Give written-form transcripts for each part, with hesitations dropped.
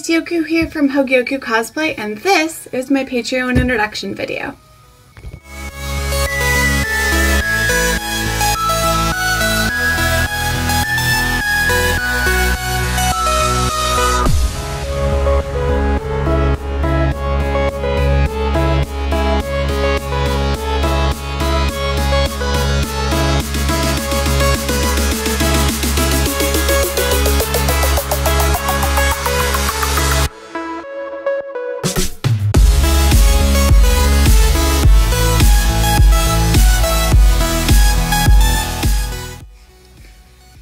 it's Yoku here from Hogyoku Cosplay, and this is my Patreon introduction video.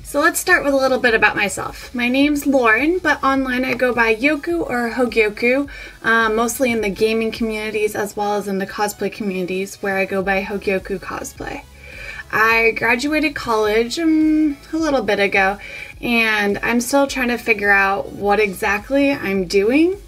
So let's start with a little bit about myself. My name's Lauren, but online I go by Yoku or Hogyoku, mostly in the gaming communities as well as in the cosplay communities where I go by Hogyoku Cosplay. I graduated college a little bit ago, and I'm still trying to figure out what exactly I'm doing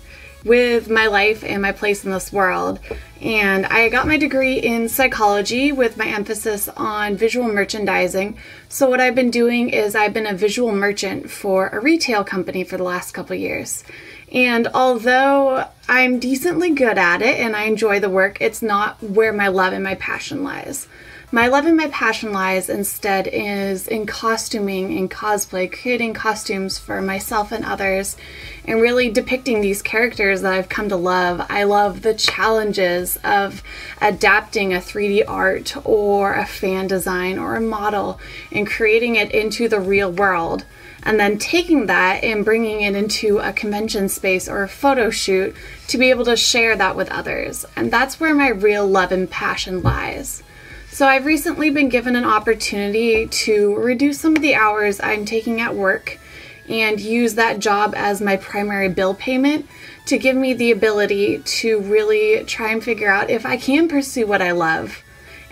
with my life and my place in this world. And I got my degree in psychology with my emphasis on visual merchandising. So what I've been doing is I've been a visual merchant for a retail company for the last couple years. And although I'm decently good at it and I enjoy the work, it's not where my love and my passion lies. My love and my passion lies instead is in costuming and cosplay, creating costumes for myself and others, and really depicting these characters that I've come to love. I love the challenges of adapting a 3D art or a fan design or a model and creating it into the real world, and then taking that and bringing it into a convention space or a photo shoot to be able to share that with others. And that's where my real love and passion lies. So I've recently been given an opportunity to reduce some of the hours I'm taking at work and use that job as my primary bill payment to give me the ability to really try and figure out if I can pursue what I love.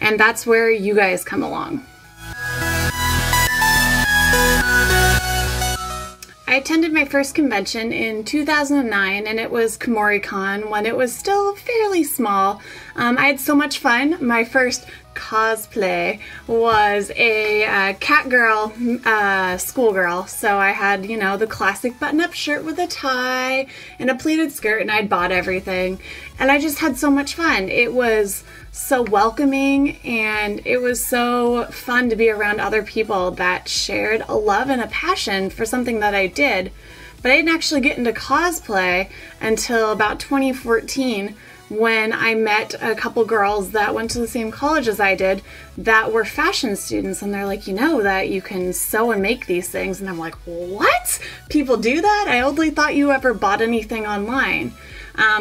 And that's where you guys come along. I attended my first convention in 2009, and it was Umaru-chan when it was still fairly small. I had so much fun. My first cosplay was a cat girl, schoolgirl. So I had, you know, the classic button-up shirt with a tie and a pleated skirt, and I'd bought everything. And I just had so much fun. It was so welcoming, and it was so fun to be around other people that shared a love and a passion for something that I did. But I didn't actually get into cosplay until about 2014, when I met a couple girls that went to the same college as I did that were fashion students, and they're like, you know that you can sew and make these things. And I'm like, what? People do that? I only thought you ever bought anything online.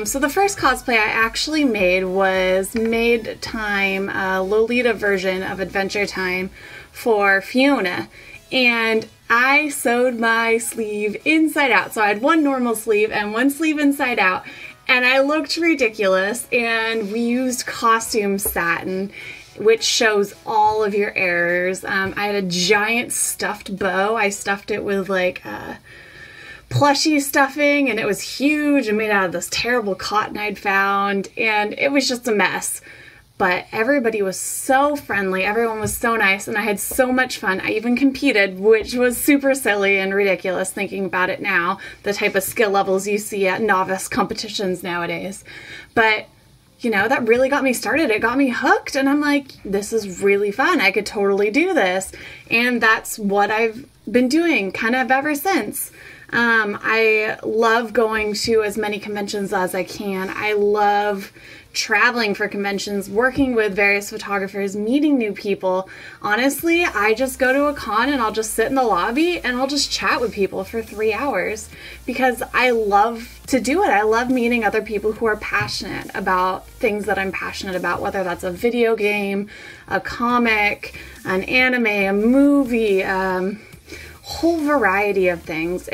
So the first cosplay I actually made was Made Time, a Lolita version of Adventure Time for Fionna. And I sewed my sleeve inside out. So I had one normal sleeve and one sleeve inside out. And I looked ridiculous, and we used costume satin, which shows all of your errors. I had a giant stuffed bow. I stuffed it with like plushy stuffing, and it was huge and made out of this terrible cotton I'd found, and it was just a mess. But everybody was so friendly, everyone was so nice, and I had so much fun. I even competed, which was super silly and ridiculous thinking about it now, the type of skill levels you see at novice competitions nowadays. But, you know, that really got me started. It got me hooked, and I'm like, this is really fun. I could totally do this. And that's what I've been doing kind of ever since. I love going to as many conventions as I can. I love traveling for conventions, working with various photographers, meeting new people. Honestly, I just go to a con and I'll just sit in the lobby and I'll just chat with people for 3 hours because I love to do it. I love meeting other people who are passionate about things that I'm passionate about, whether that's a video game, a comic, an anime, a movie, whole variety of things.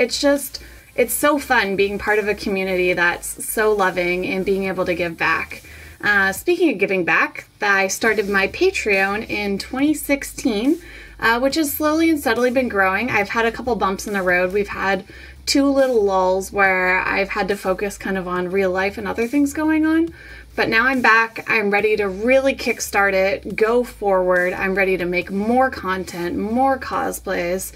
It's so fun being part of a community that's so loving and being able to give back. Speaking of giving back, I started my Patreon in 2016, which has slowly and steadily been growing. I've had a couple bumps in the road. We've had 2 little lulls where I've had to focus kind of on real life and other things going on. But now I'm back. I'm ready to really kickstart it, go forward. I'm ready to make more content, more cosplays,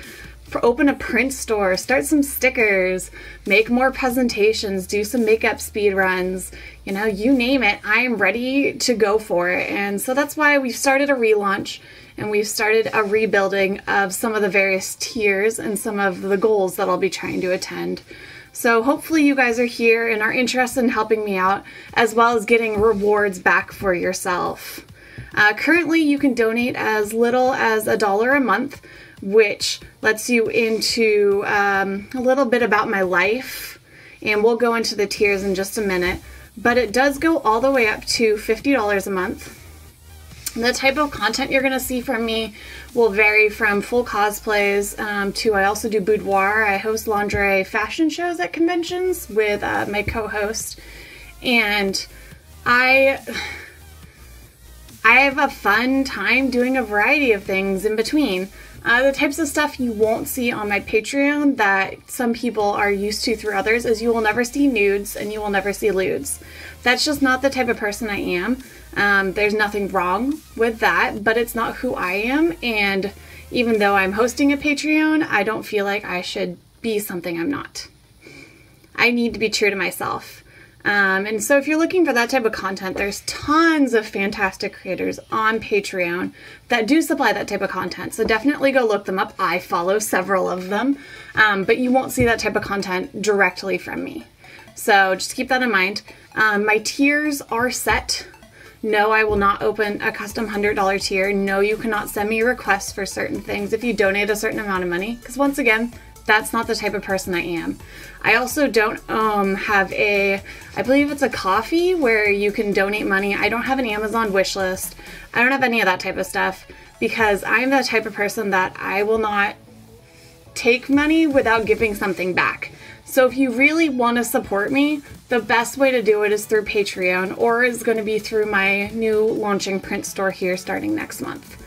open a print store, start some stickers, make more presentations, do some makeup speed runs, you know, you name it, I am ready to go for it. And so that's why we've started a relaunch and we've started a rebuilding of some of the various tiers and some of the goals that I'll be trying to attend. So hopefully you guys are here and are interested in helping me out, as well as getting rewards back for yourself. Currently you can donate as little as $1 a month, which lets you into a little bit about my life, and we'll go into the tiers in just a minute, but it does go all the way up to $50 a month. The type of content you're going to see from me will vary from full cosplays to I also do boudoir. I host lingerie fashion shows at conventions with my co-host, and I have a fun time doing a variety of things in between. The types of stuff you won't see on my Patreon that some people are used to through others is you will never see nudes and you will never see lewds. That's just not the type of person I am. There's nothing wrong with that, but it's not who I am, and even though I'm hosting a Patreon, I don't feel like I should be something I'm not. I need to be true to myself. And so if you're looking for that type of content, there's tons of fantastic creators on Patreon that do supply that type of content. So definitely go look them up. I follow several of them, but you won't see that type of content directly from me. So just keep that in mind. My tiers are set. No, I will not open a custom $100 tier. No, you cannot send me requests for certain things if you donate a certain amount of money, because once again, that's not the type of person I am. I also don't have I believe it's a coffee where you can donate money. I don't have an Amazon wish list. I don't have any of that type of stuff because I'm the type of person that I will not take money without giving something back. So if you really want to support me, the best way to do it is through Patreon, or is going to be through my new launching print store here starting next month.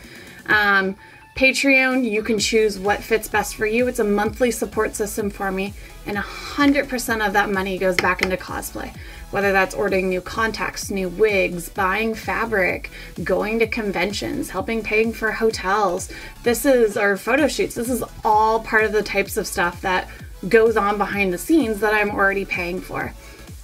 Patreon, you can choose what fits best for you. It's a monthly support system for me, and 100% of that money goes back into cosplay. Whether that's ordering new contacts, new wigs, buying fabric, going to conventions, helping paying for hotels, or photo shoots. This is all part of the types of stuff that goes on behind the scenes that I'm already paying for.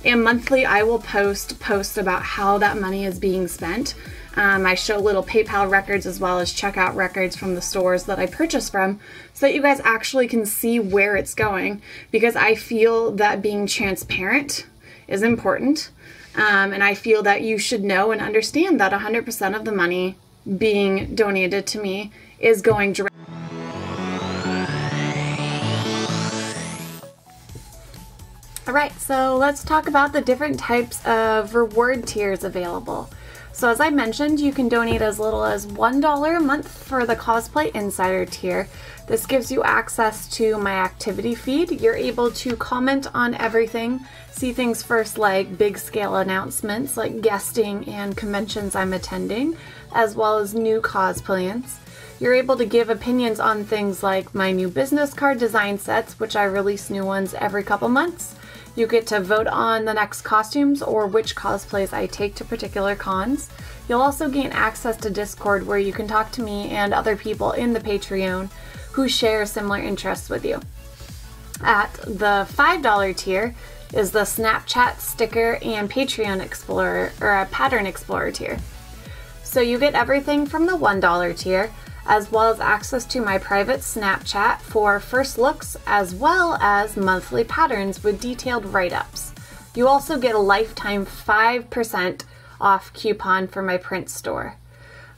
And monthly, I will post about how that money is being spent. I show little PayPal records as well as checkout records from the stores that I purchase from, so that you guys actually can see where it's going, because I feel that being transparent is important, and I feel that you should know and understand that 100% of the money being donated to me is going directly. Alright, so let's talk about the different types of reward tiers available. So as I mentioned, you can donate as little as $1 a month for the Cosplay Insider tier. This gives you access to my activity feed. You're able to comment on everything, see things first like big scale announcements like guesting and conventions I'm attending, as well as new cosplayers. You're able to give opinions on things like my new business card design sets, which I release new ones every couple months. You get to vote on the next costumes or which cosplays I take to particular cons. You'll also gain access to Discord, where you can talk to me and other people in the Patreon who share similar interests with you. At the $5 tier is the Snapchat, sticker, and Patreon Explorer, or a Pattern Explorer tier. So you get everything from the $1 tier, as well as access to my private Snapchat for first looks, as well as monthly patterns with detailed write-ups. You also get a lifetime 5% off coupon for my print store.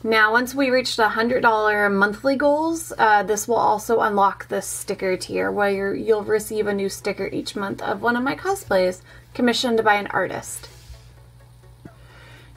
Now, once we reach the $100 monthly goals, this will also unlock the sticker tier, where you'll receive a new sticker each month of one of my cosplays commissioned by an artist.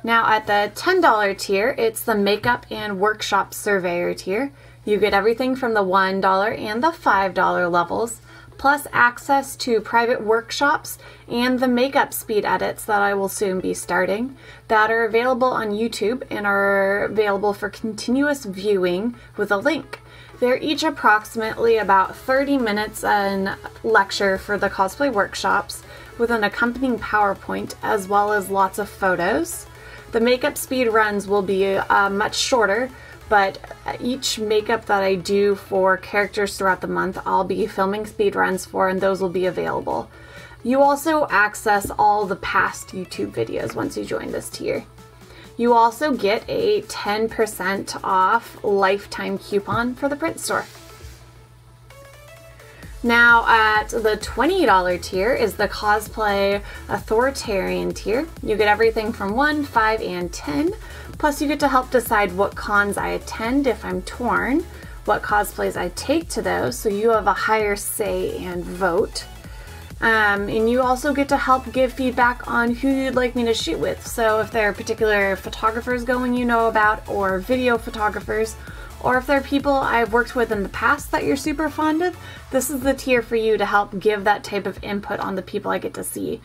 Now at the $10 tier, it's the Makeup and Workshop Surveyor tier. You get everything from the $1 and the $5 levels, plus access to private workshops and the makeup speed edits that I will soon be starting, that are available on YouTube and are available for continuous viewing with a link. They're each approximately about 30 minutes in lecture for the cosplay workshops, with an accompanying PowerPoint as well as lots of photos. The makeup speed runs will be much shorter, but each makeup that I do for characters throughout the month, I'll be filming speedruns for, and those will be available. You also access all the past YouTube videos once you join this tier. You also get a 10% off lifetime coupon for the print store. Now at the $20 tier is the Cosplay Authoritarian tier. You get everything from 1, 5, and 10. Plus you get to help decide what cons I attend if I'm torn, what cosplays I take to those, so you have a higher say and vote. And you also get to help give feedback on who you'd like me to shoot with. So if there are particular photographers going you know about, or video photographers, or if there are people I've worked with in the past that you're super fond of, this is the tier for you to help give that type of input on the people I get to see.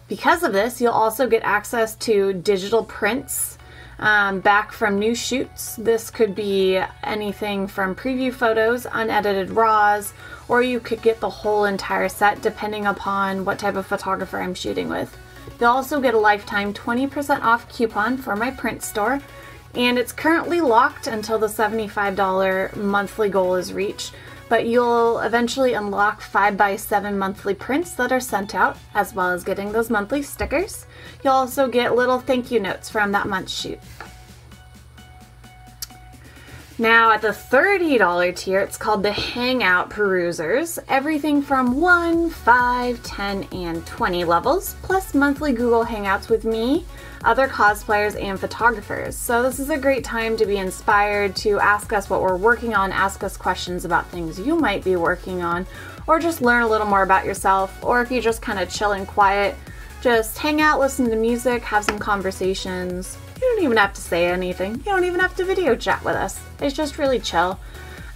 Because of this, you'll also get access to digital prints back from new shoots. This could be anything from preview photos, unedited RAWs, or you could get the whole entire set depending upon what type of photographer I'm shooting with. You'll also get a lifetime 20% off coupon for my print store, and it's currently locked until the $75 monthly goal is reached, but you'll eventually unlock 5x7 monthly prints that are sent out, as well as getting those monthly stickers. You'll also get little thank you notes from that month's shoot. Now at the $30 tier, it's called the Hangout Perusers. Everything from 1, 5, 10, and 20 levels, plus monthly Google Hangouts with me, other cosplayers, and photographers. So this is a great time to be inspired, to ask us what we're working on, ask us questions about things you might be working on, or just learn a little more about yourself, or if you just kind of chill and quiet, just hang out, listen to music, have some conversations. You don't even have to say anything. You don't even have to video chat with us. It's just really chill.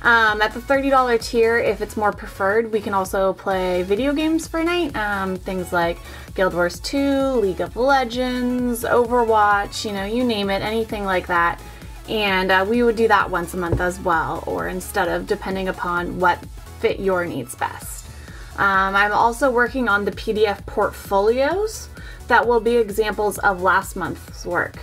At the $30 tier, if it's more preferred, we can also play video games for a night. Things like Guild Wars 2, League of Legends, Overwatch, you know, you name it, anything like that. And we would do that once a month as well, or instead of, depending upon what fit your needs best. I'm also working on the PDF portfolios that will be examples of last month's work.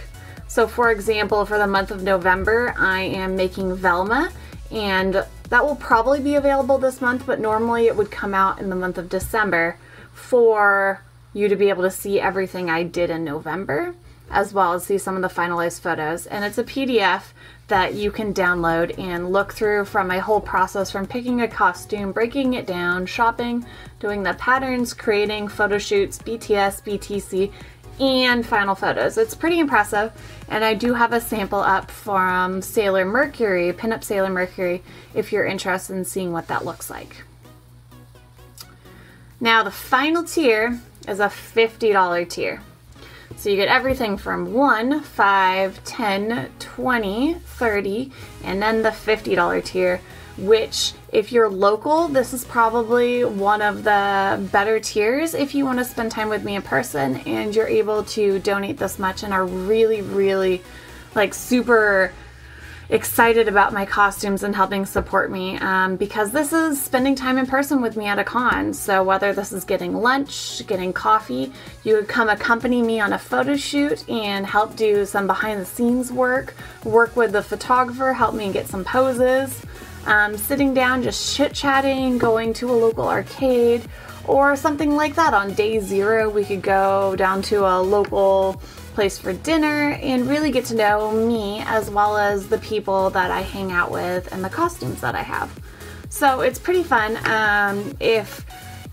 So for example, for the month of November, I am making Velma, and that will probably be available this month, but normally it would come out in the month of December for you to be able to see everything I did in November, as well as see some of the finalized photos. And it's a PDF that you can download and look through from my whole process, from picking a costume, breaking it down, shopping, doing the patterns, creating photo shoots, BTS, BTC, and final photos. It's pretty impressive, and I do have a sample up from Sailor Mercury, Pinup Sailor Mercury, if you're interested in seeing what that looks like. Now the final tier is a $50 tier. So you get everything from 1, 5, 10, 20, 30, and then the $50 tier, which if you're local, this is probably one of the better tiers if you want to spend time with me in person and you're able to donate this much and are really, really like super excited about my costumes and helping support me, because this is spending time in person with me at a con. So whether this is getting lunch, getting coffee, you would come accompany me on a photo shoot and help do some behind the scenes work with the photographer, help me get some poses, sitting down just chit-chatting, going to a local arcade, or something like that. On day 0, we could go down to a local place for dinner and really get to know me as well as the people that I hang out with and the costumes that I have. So it's pretty fun. If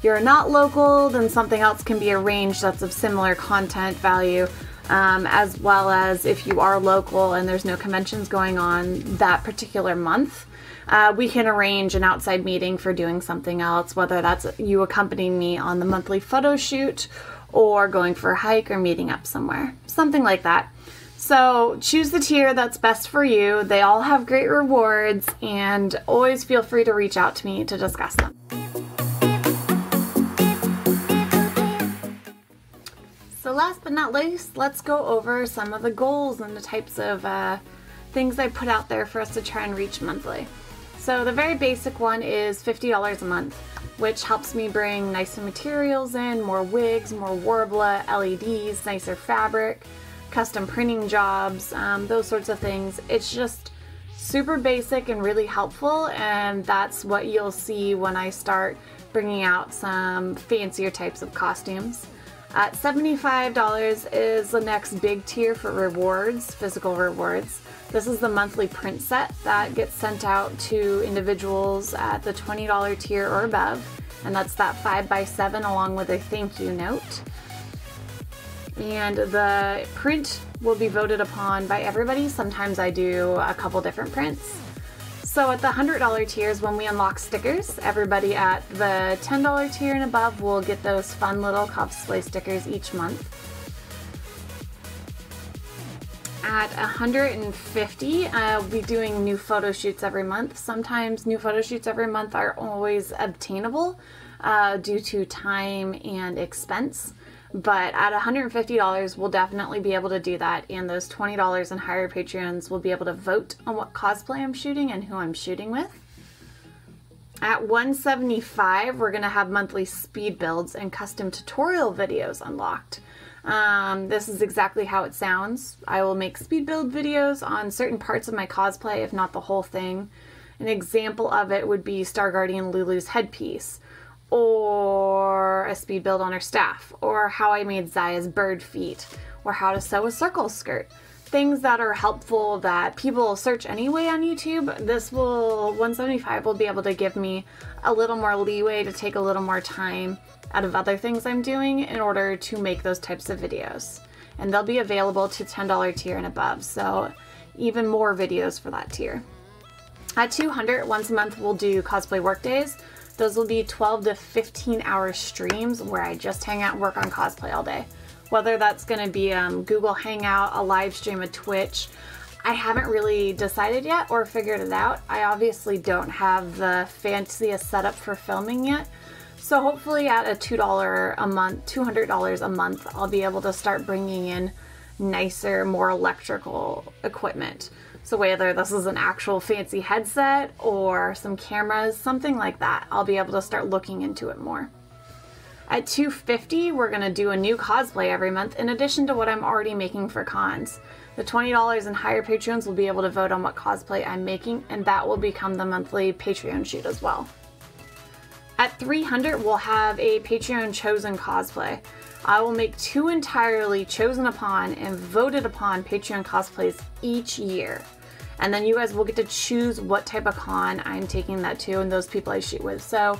you're not local, then something else can be arranged that's of similar content value, as well as if you are local and there's no conventions going on that particular month, we can arrange an outside meeting for doing something else, whether that's you accompanying me on the monthly photo shoot or going for a hike or meeting up somewhere, something like that. So choose the tier that's best for you. They all have great rewards, and always feel free to reach out to me to discuss them. So last but not least, let's go over some of the goals and the types of things I put out there for us to try and reach monthly. So the very basic one is $50 a month, which helps me bring nicer materials in, more wigs, more Warbler, LEDs, nicer fabric, custom printing jobs, those sorts of things. It's just Super basic and really helpful, and that's what you'll see when I start bringing out some fancier types of costumes. At $75 is the next big tier for rewards, physical rewards. This is the monthly print set that gets sent out to individuals at the $20 tier or above, and that's that 5x7 along with a thank you note. And the print will be voted upon by everybody. Sometimes I do a couple different prints. So at the $100 tiers, when we unlock stickers, everybody at the $10 tier and above will get those fun little cosplay stickers each month. At $150, I'll be doing new photo shoots every month. Sometimes new photo shoots every month are always obtainable due to time and expense. But at $150, we'll definitely be able to do that, and those $20 and higher Patreons will be able to vote on what cosplay I'm shooting and who I'm shooting with. At $175, we're going to have monthly speed builds and custom tutorial videos unlocked. This is exactly how it sounds. I will make speed build videos on certain parts of my cosplay, if not the whole thing. An example of it would be Star Guardian Lulu's headpiece, or a speed build on her staff, or how I made Zaya's bird feet, or how to sew a circle skirt. Things that are helpful that people will search anyway on YouTube. This will, 175 will be able to give me a little more leeway to take a little more time out of other things I'm doing in order to make those types of videos. And they'll be available to $10 tier and above, so even more videos for that tier. At 200, once a month we'll do cosplay work days. Those will be 12 to 15 hour streams where I just hang out and work on cosplay all day. Whether that's going to be Google Hangout, a live stream, a Twitch, I haven't really decided yet or figured it out. I obviously don't have the fanciest setup for filming yet. So hopefully at a $2 a month, $200 a month, I'll be able to start bringing in nicer, more electrical equipment. So whether this is an actual fancy headset or some cameras, something like that, I'll be able to start looking into it more. At $250, we're going to do a new cosplay every month in addition to what I'm already making for cons. The $20 and higher Patreons will be able to vote on what cosplay I'm making, and that will become the monthly Patreon shoot as well. At 300, we'll have a Patreon chosen cosplay. I will make 2 entirely chosen upon and voted upon Patreon cosplays each year. And then you guys will get to choose what type of con I'm taking that to and those people I shoot with. So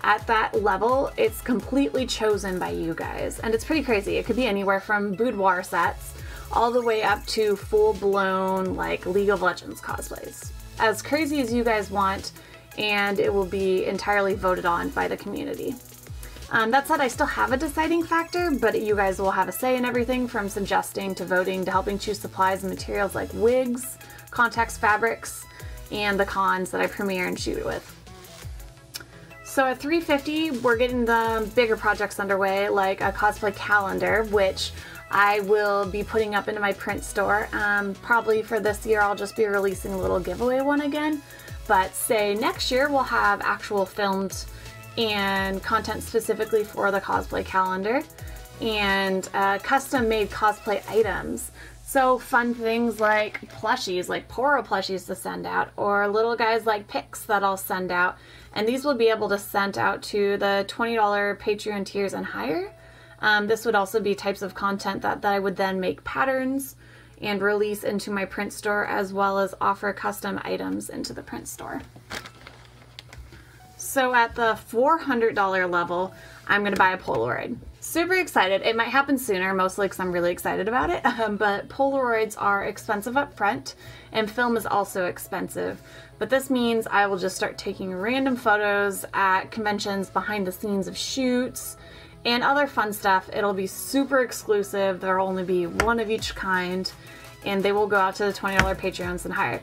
at that level, it's completely chosen by you guys. And it's pretty crazy. It could be anywhere from boudoir sets all the way up to full-blown like League of Legends cosplays. As crazy as you guys want, and it will be entirely voted on by the community. That said, I still have a deciding factor, but you guys will have a say in everything from suggesting to voting to helping choose supplies and materials like wigs, contacts, fabrics, and the cons that I premiere and shoot with. So at 350, we're getting the bigger projects underway, like a cosplay calendar, which I will be putting up into my print store. Probably for this year, I'll just be releasing a little giveaway one again. But say next year, we'll have actual filmed and content specifically for the cosplay calendar, and custom made cosplay items. So fun things like plushies, like Poro plushies to send out, or little guys like pics that I'll send out. And these will be able to send out to the $20 Patreon tiers and higher. This would also be types of content that I would then make patterns and release into my print store, as well as offer custom items into the print store. So at the $400 level, I'm going to buy a Polaroid. Super excited. It might happen sooner, mostly because I'm really excited about it, but Polaroids are expensive up front, and film is also expensive. But this means I will just start taking random photos at conventions, behind the scenes of shoots, and other fun stuff. It'll be super exclusive. There'll only be one of each kind, and they will go out to the $20 Patreons and higher.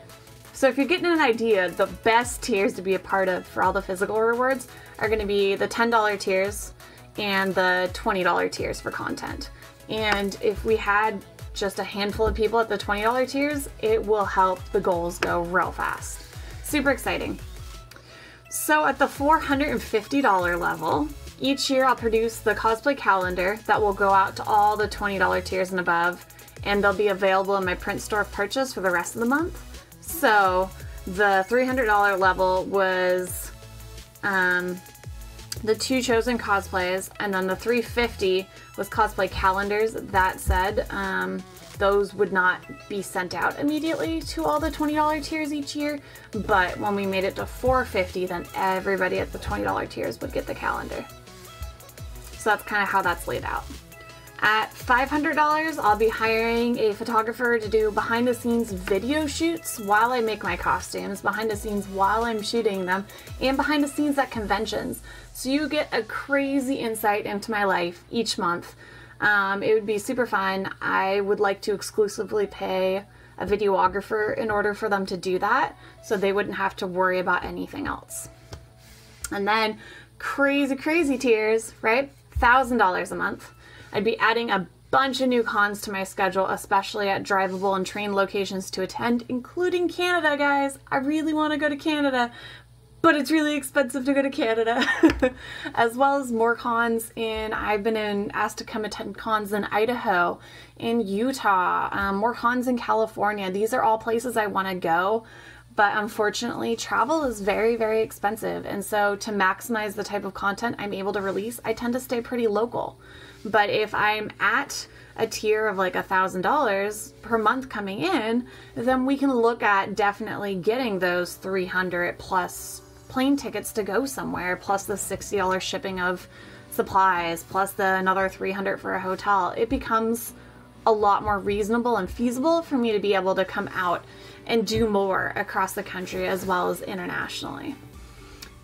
So if you're getting an idea, the best tiers to be a part of for all the physical rewards are going to be the $10 tiers and the $20 tiers for content. And if we had just a handful of people at the $20 tiers, it will help the goals go real fast. Super exciting. So at the $450 level, each year I'll produce the cosplay calendar that will go out to all the $20 tiers and above, and they'll be available in my print store of purchase for the rest of the month. So the $300 level was the 2 chosen cosplays, and then the $350 was cosplay calendars. That said, those would not be sent out immediately to all the $20 tiers each year, but when we made it to $450, then everybody at the $20 tiers would get the calendar. So that's kind of how that's laid out. At $500, I'll be hiring a photographer to do behind the scenes video shoots while I make my costumes, behind the scenes while I'm shooting them, and behind the scenes at conventions. So you get a crazy insight into my life each month. It would be super fun. I would like to exclusively pay a videographer in order for them to do that, so they wouldn't have to worry about anything else. And then crazy tiers, right? $1,000 a month. I'd be adding a bunch of new cons to my schedule, especially at drivable and train locations to attend, including Canada, guys. I really want to go to Canada, but it's really expensive to go to Canada. As well as more cons I've been asked to come attend cons in Idaho, in Utah, more cons in California. These are all places I want to go, but unfortunately travel is very expensive. And so to maximize the type of content I'm able to release, I tend to stay pretty local. But if I'm at a tier of like $1,000 per month coming in, then we can look at definitely getting those 300 plus plane tickets to go somewhere, plus the $60 shipping of supplies, plus another $300 for a hotel. It becomes a lot more reasonable and feasible for me to be able to come out and do more across the country as well as internationally.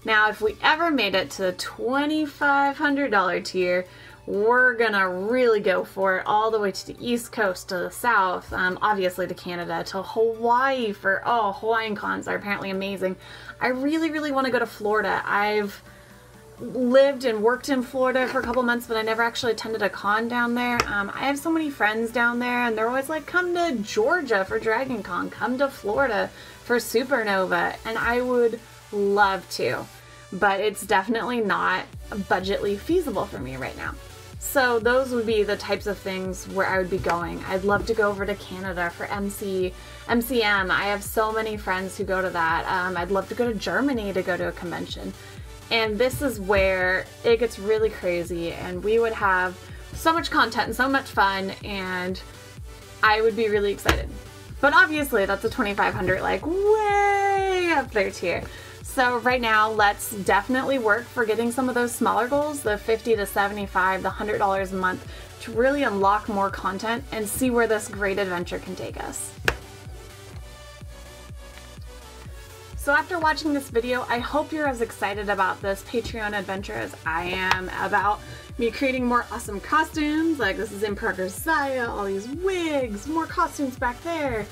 Now, if we ever made it to the $2,500 tier, we're gonna really go for it all the way to the East Coast, to the South, obviously to Canada, to Hawaii for, Hawaiian cons are apparently amazing. I really want to go to Florida. I've lived and worked in Florida for a couple months, but I never actually attended a con down there. I have so many friends down there, and they're always like, come to Georgia for Dragon Con, come to Florida for Supernova, and I would love to, but it's definitely not budgetly feasible for me right now. So those would be the types of things where I would be going. I'd love to go over to Canada for MCM. I have so many friends who go to that. I'd love to go to Germany to go to a convention. And this is where it gets really crazy, and we would have so much content and so much fun, and I would be really excited. But obviously that's a $2,500, like way up there tier. So right now, let's definitely work for getting some of those smaller goals, the $50 to $75, the $100 a month, to really unlock more content and see where this great adventure can take us. So after watching this video, I hope you're as excited about this Patreon adventure as I am about me creating more awesome costumes. Like, this is in progress Zaya, all these wigs, more costumes back there,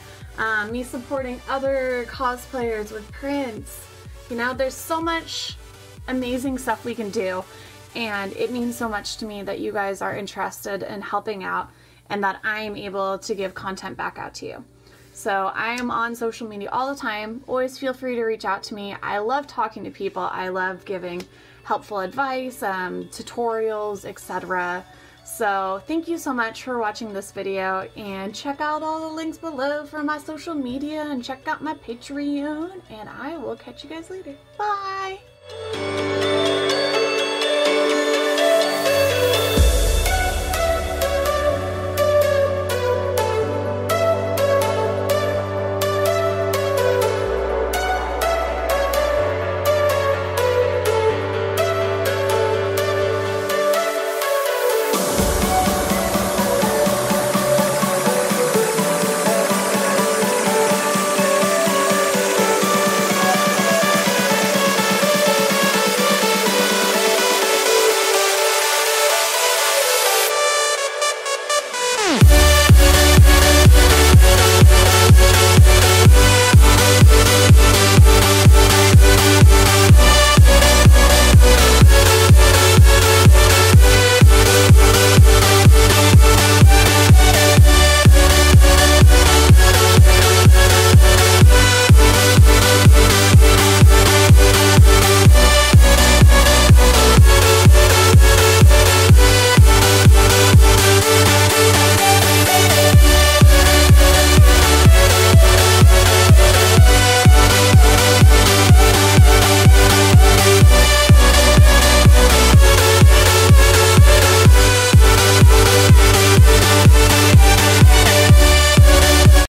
me supporting other cosplayers with prints. You know, there's so much amazing stuff we can do, and it means so much to me that you guys are interested in helping out and that I am able to give content back out to you. So I am on social media all the time. Always feel free to reach out to me. I love talking to people. I love giving helpful advice, tutorials, etc. So thank you so much for watching this video, and check out all the links below for my social media, and check out my Patreon, and I will catch you guys later. Bye!